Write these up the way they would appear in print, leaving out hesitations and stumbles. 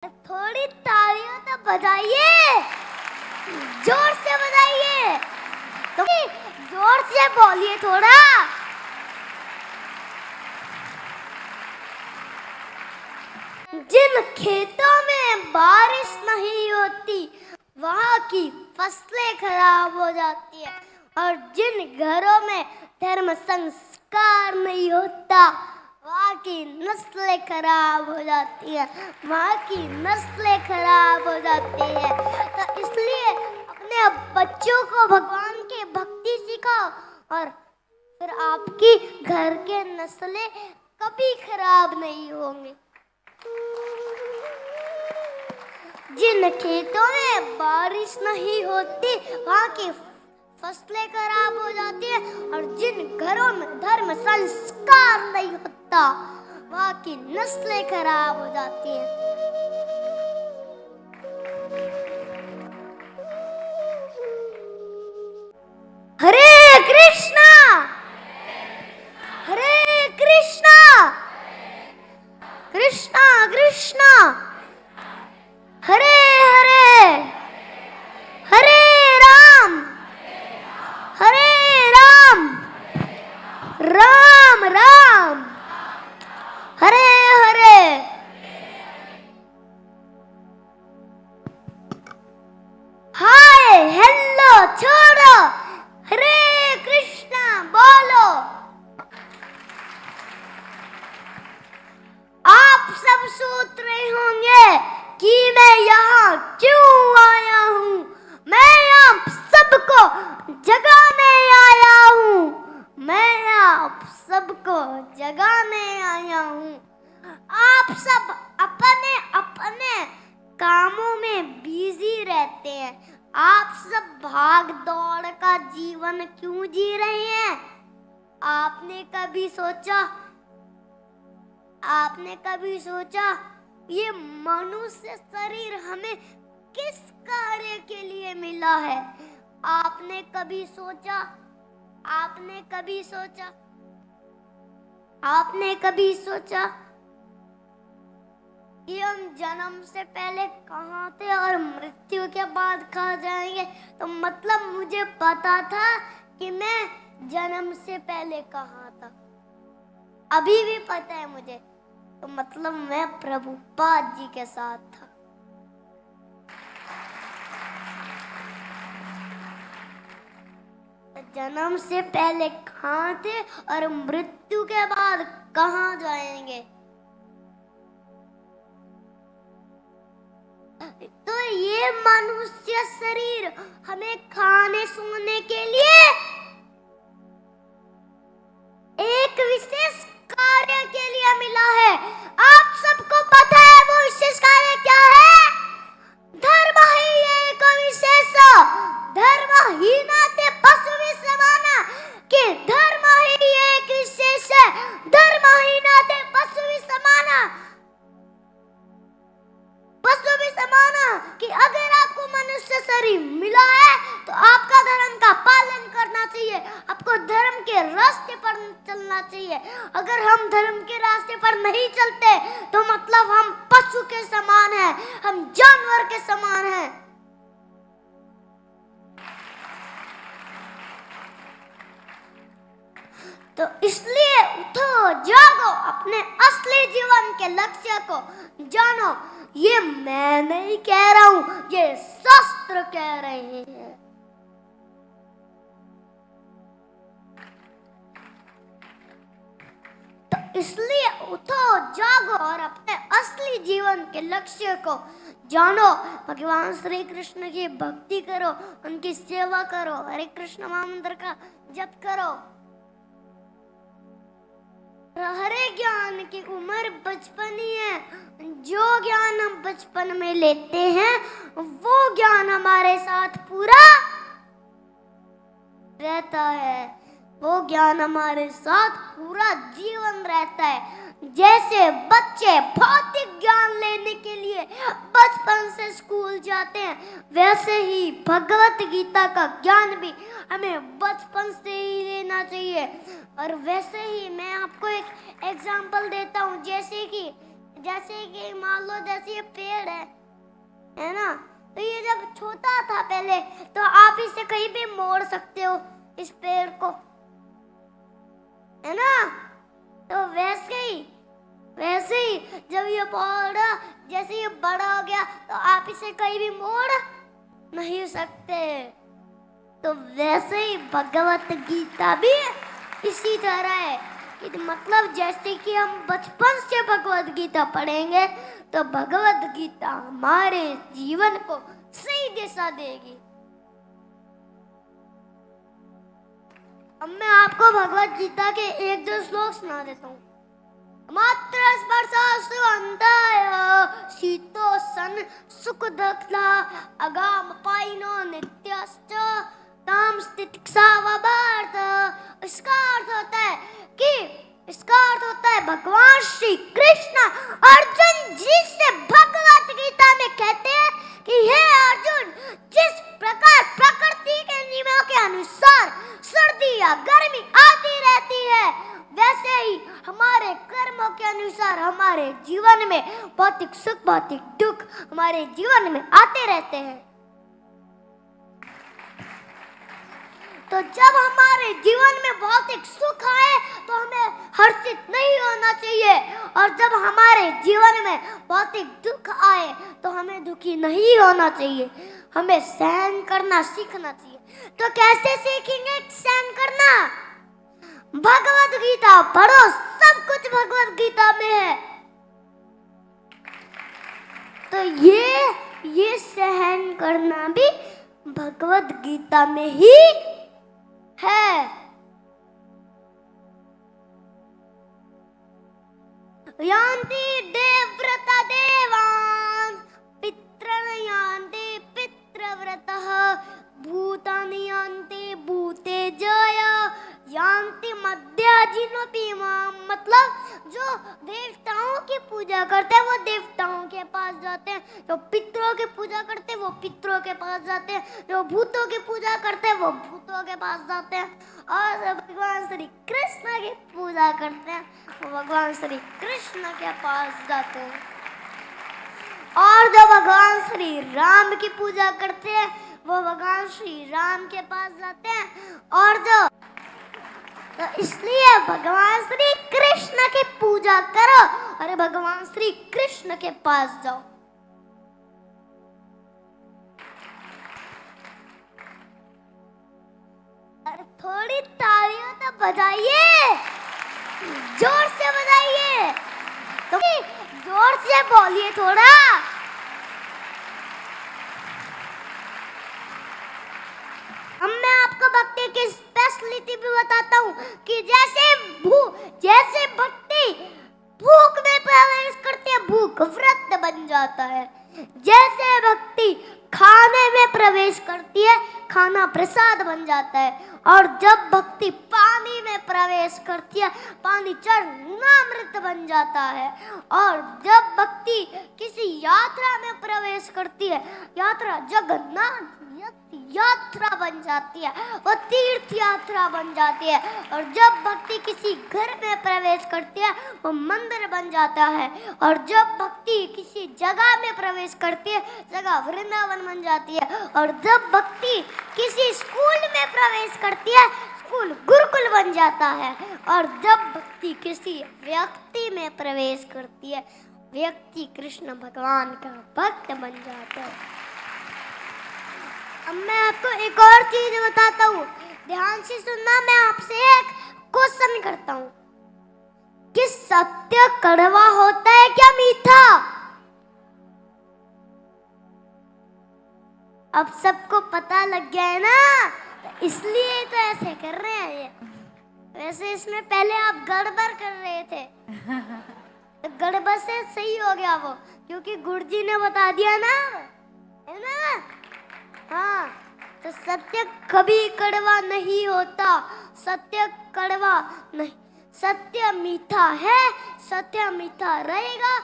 थोड़ी तालियां तो बजाइए, जोर से बजाइए, तो जोर से बोलिए थोड़ा। जिन खेतों में बारिश नहीं होती वहाँ की फसलें खराब हो जाती है, और जिन घरों में धर्म संस्कार नहीं होता वहाँ की नस्लें खराब हो जाती है, वहाँ की नस्लें खराब हो जाती है। तो इसलिए अपने बच्चों को भगवान की भक्ति सिखाओ, और फिर आपकी घर के नस्लें कभी खराब नहीं होंगी। जिन खेतों में बारिश नहीं होती वहाँ की फसलें खराब हो जाती है, और जिन घरों में धर्म संस्कार नहीं होता वहाँ की नस्लें खराब हो जाती है। हरे कृष्णा हरे कृष्णा कृष्णा कृष्णा हरे हरे हरे राम राम राम हरे हरे। हाय हेलो छोड़ो, हरे कृष्णा बोलो। आप सब सोच रहे होंगे कि मैं यहाँ क्यों आया हूँ। मैं आप सबको जगाने आया हूँ, मैं आप सबको जगाने आया हूँ। आप सब अपने अपने कामों में बिजी रहते हैं। आप सब भाग दौड़ का जीवन क्यों जी रहे हैं। आपने कभी सोचा ये मनुष्य शरीर हमें किस कार्य के लिए मिला है। आपने कभी सोचा कि हम जन्म से पहले कहाँ थे और मृत्यु के बाद कहाँ जाएंगे। तो मतलब मुझे पता था कि मैं जन्म से पहले कहाँ था, अभी भी पता है मुझे। तो मतलब मैं प्रभुपाद जी के साथ था। जन्म से पहले कहाँ थे और मृत्यु के बाद कहाँ जाएंगे। तो ये मनुष्य शरीर हमें खाने सोने के लिए एक विशेष कार्य के लिए मिला है। आप सबको पता है वो विशेष कार्य क्या है। धर्म ही एक विशेष, धर्म ही नाते पशु भी समाना, कि धर्म ही एक विशेष है, धर्म ही नाते पशु भी समाना कि अगर आपको मनुष्य शरीर मिला है तो आपका धर्म का पालन करना चाहिए, आपको धर्म के रास्ते पर चलना चाहिए। अगर हम धर्म के रास्ते पर नहीं चलते तो मतलब हम पशु के समान हैं, हम जानवर के समान हैं। तो इसलिए उठो जागो, अपने असली जीवन के लक्ष्य को जानो। ये मैं नहीं कह रहा हूं, ये शास्त्र कह रहे हैं। तो इसलिए उठो जागो और अपने असली जीवन के लक्ष्य को जानो। भगवान श्री कृष्ण की भक्ति करो, उनकी सेवा करो, हरे कृष्ण महामंत्र का जप करो। हरे ज्ञान की उम्र बचपन ही है। जो ज्ञान हम बचपन में लेते हैं वो ज्ञान हमारे साथ पूरा रहता है, वो ज्ञान हमारे साथ पूरा जीवन रहता है। जैसे बच्चे भौतिक ज्ञान लेने के लिए बचपन से स्कूल जाते हैं, वैसे ही भगवत गीता का ज्ञान भी हमें बचपन से ही लेना चाहिए। और वैसे ही मैं आपको एक एग्जाम्पल देता हूँ। जैसे कि जैसे कि मान लो जैसे ये पेड़ है ना, तो ये जब छोटा था पहले, तो आप इसे कहीं भी मोड़ सकते हो इस पेड़ को, है ना। तो वैसे ही जब ये पौधा जैसे ये बड़ा हो गया, तो आप इसे कहीं भी मोड़ नहीं सकते। तो वैसे ही भगवत गीता भी इसी तरह है कि मतलब जैसे कि हम बचपन से भगवत गीता पढ़ेंगे, तो भगवत गीता हमारे जीवन को सही दिशा देगी। अब मैं आपको भगवत गीता के 1-2 श्लोक सुना देता हूँ। मात्र स्पर्शास्तु अन्ताय शीतो सन सुख दक्षला अगाम पाइनो नित्यश्च ताम स्थितिक्षा वभारत। इसका अर्थ होता है भगवान श्री कृष्ण अर्जुन जी से भगवत गीता में कहते हैं कि हे अर्जुन, जिस प्रकार प्रकृति के नियमों के अनुसार सर्दी या गर्मी आती रहती है, वैसे ही हमारे कर्मों के अनुसार हमारे जीवन में भौतिक सुख भौतिक दुख हमारे जीवन में आते रहते हैं। तो जब हमारे जीवन में भौतिक सुख आए तो हमें हर्षित नहीं होना चाहिए, और जब हमारे जीवन में भौतिक दुख आए तो हमें दुखी नहीं होना चाहिए। हमें सहन करना सीखना चाहिए। तो कैसे सीखेंगे सहन करना? भगवत गीता पढ़ो, सब कुछ भगवत गीता में है। तो ये सहन करना भी भगवत गीता में ही है। यान्ति देवव्रता देवान् पितॄन् यान्ति पितृव्रतः भूतानि यान्ति भूतेजय यान्ति मध्याजिनोऽपि माम्। मतलब जो देवताओं की पूजा करते हैं वो देवताओं के पास जाते हैं, जो पितरों की पूजा करते हैं वो पितरों के पास जाते हैं, जो भूतों की पूजा करते हैं वो भूतों के पास जाते हैं, और जो भगवान श्री कृष्ण की पूजा करते हैं वो भगवान श्री कृष्ण के पास जाते हैं, और जो भगवान श्री राम की पूजा करते हैं वो भगवान श्री राम के पास जाते हैं, और जो तो इसलिए भगवान श्री कृष्ण की पूजा करो और भगवान श्री कृष्ण के पास जाओ। अरे थोड़ी तालियां तो बजाइए, जोर से बजाइए, तो जोर से बोलिए थोड़ा। अब मैं आपको भक्ति की स्पेशलिटी भी बताता हूँ कि जैसे भक्ति भूख में प्रवेश करती है, भूख व्रत बन जाता है। जैसे भक्ति खाने में प्रवेश करती है, खाना प्रसाद बन जाता है, और जब भक्ति पानी में प्रवेश करती है, पानी चरणामृत बन जाता है, और जब भक्ति किसी यात्रा में प्रवेश करती है, यात्रा जगन्नाथ यात्रा बन जाती है, वो तीर्थ यात्रा बन जाती है, और जब भक्ति किसी घर में प्रवेश करती है वो मंदिर बन जाता है, और जब भक्ति किसी जगह में प्रवेश करती है जगह वृंदावन बन जाती है, और जब भक्ति किसी स्कूल में प्रवेश करती है स्कूल गुरुकुल बन जाता है, और जब भक्ति किसी व्यक्ति में प्रवेश करती है व्यक्ति कृष्ण भगवान का भक्त बन जाता है। अब मैं आपको एक और चीज बताता हूँ, ध्यान से सुनना। मैं आपसे एक क्वेश्चन करता हूँ कि सत्य कड़वा होता है क्या मीठा? अब सबको पता लग गया है ना, तो इसलिए तो ऐसे कर रहे हैं ये। वैसे इसमें पहले आप गड़बड़ कर रहे थे, तो गड़बड़ से सही हो गया वो, क्योंकि गुरुजी ने बता दिया ना, है ना। हाँ, तो सत्य कभी कड़वा नहीं होता, सत्य कड़वा नहीं, सत्य मीठा है, सत्य मीठा रहेगा,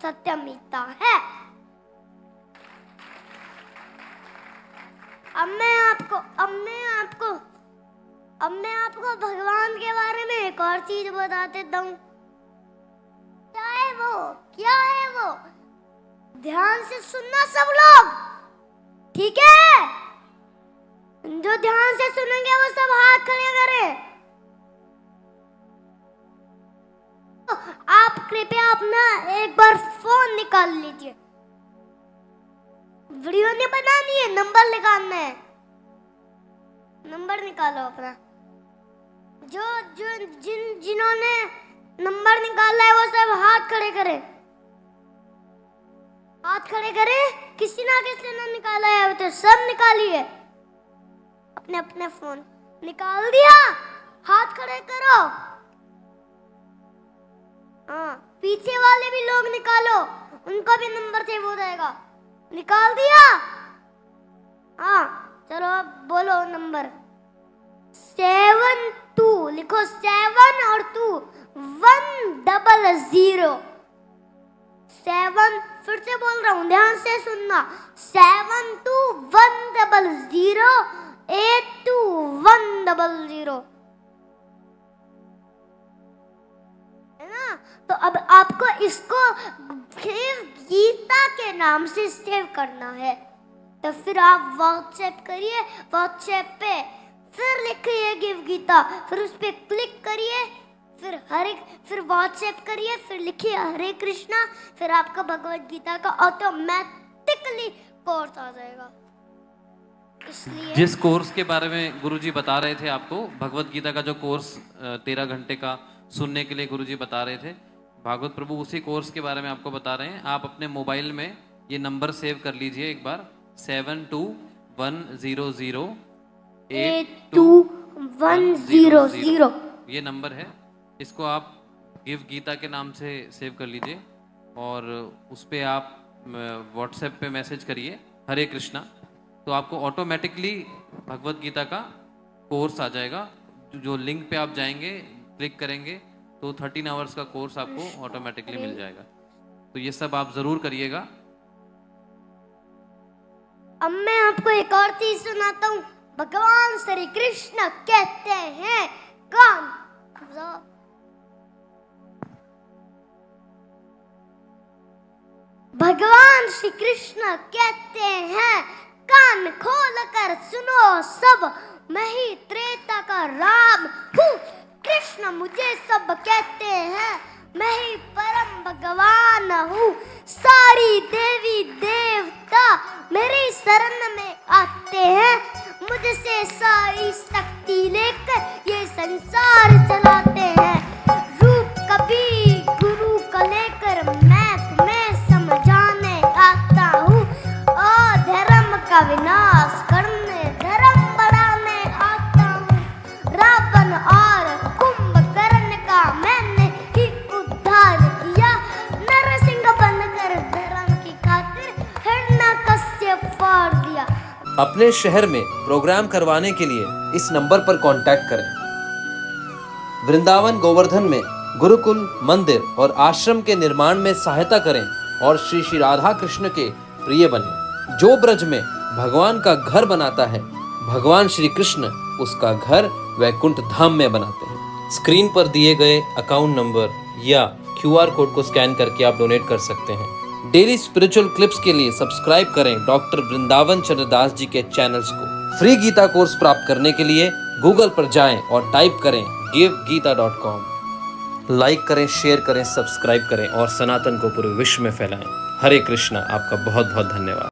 सत्य मीठा है। अब मैं आपको भगवान के बारे में एक और चीज बता देता हूँ। क्या है वो? क्या ध्यान से सुनना सब लोग, ठीक है? जो ध्यान से सुनेंगे वो सब हाथ खड़े करें। तो आप कृपया अपना एक बार फोन निकाल लीजिए। वीडियो नहीं बनानी है, नंबर निकालना है। नंबर निकालो अपना। जो जो जिन्होंने नंबर निकाला है वो सब हाथ खड़े करें, हाथ खड़े करें। किसी ना किसी ने निकाला है तो सब निकालिए। अपने अपने फोन निकाल दिया, हाथ खड़े करो। हाँ, पीछे वाले भी लोग निकालो, उनका भी नंबर सेव हो जाएगा। निकाल दिया? हाँ, चलो अब बोलो नंबर। 72 लिखो, 7 और 2 100। 7, फिर से बोल रहा हूँ, ध्यान से सुनना। 72 100 82 100, है ना? तो अब आपको इसको फिर गीता के नाम से सेव करना है। तो फिर आप व्हाट्सएप करिए, व्हाट्सएप पे फिर लिखिए गिव गीता, फिर उस पे क्लिक करिए, फिर व्हाट्सएप करिए, फिर लिखिए हरे कृष्णा, फिर आपका भगवत गीता का ऑटोमेटिकली कोर्स आ जाएगा। इसलिए जिस कोर्स के बारे में गुरुजी बता रहे थे आपको, भगवत गीता का जो कोर्स 13 घंटे का सुनने के लिए गुरुजी बता रहे थे, भागवत प्रभु उसी कोर्स के बारे में आपको बता रहे हैं। आप अपने मोबाइल में ये नंबर सेव कर लीजिए एक बार, 7210082100। ये नंबर है, इसको आप गिव गीता के नाम से सेव कर लीजिए और उस पर आप व्हाट्सएप पे मैसेज करिए हरे कृष्णा, तो आपको ऑटोमेटिकली भगवत गीता का कोर्स आ जाएगा। जो लिंक पे आप जाएंगे, क्लिक करेंगे तो 13 आवर्स का कोर्स आपको ऑटोमेटिकली मिल जाएगा। तो ये सब आप जरूर करिएगा। अब मैं आपको एक और चीज सुनाता हूँ। भगवान श्री कृष्ण कहते हैं कान, भगवान श्री कृष्ण कहते हैं कान खोल कर सुनो सब, मैं ही त्रेता का राम हूँ। कृष्ण मुझे सब कहते हैं, मैं ही परम भगवान हूँ। सारी देवी देवता मेरी शरण में आते हैं, मुझसे सारी शक्ति लेकर ये संसार चलाते हैं। रूप कभी गुरु का लेकर मैं तुम्हें समझाने आता हूँ, और धर्म का विनाश करने धर्म बढ़ाने आता हूँ। रावण और कुंभकर्ण का मैंने ही उद्धार किया, नरसिंह बनकर धर्म की खातिर हिरण्यकश्यप फाड़ दिया। अपने शहर में प्रोग्राम करवाने के लिए इस नंबर पर कांटेक्ट करें। वृंदावन गोवर्धन में गुरुकुल, मंदिर और आश्रम के निर्माण में सहायता करें और श्री श्री राधा कृष्ण के प्रिय बने। जो ब्रज में भगवान का घर बनाता है, भगवान श्री कृष्ण उसका घर वैकुंठ धाम में बनाते हैं। स्क्रीन पर दिए गए अकाउंट नंबर या QR कोड को स्कैन करके आप डोनेट कर सकते हैं। डेली स्पिरिचुअल क्लिप्स के लिए सब्सक्राइब करें डॉक्टर वृंदावन चंद्रदास जी के चैनल्स को। फ्री गीता कोर्स प्राप्त करने के लिए गूगल पर जाएं और टाइप करें givgita.com। लाइक करें, शेयर करें, सब्सक्राइब करें और सनातन को पूरे विश्व में फैलाएं। हरे कृष्णा। आपका बहुत बहुत धन्यवाद।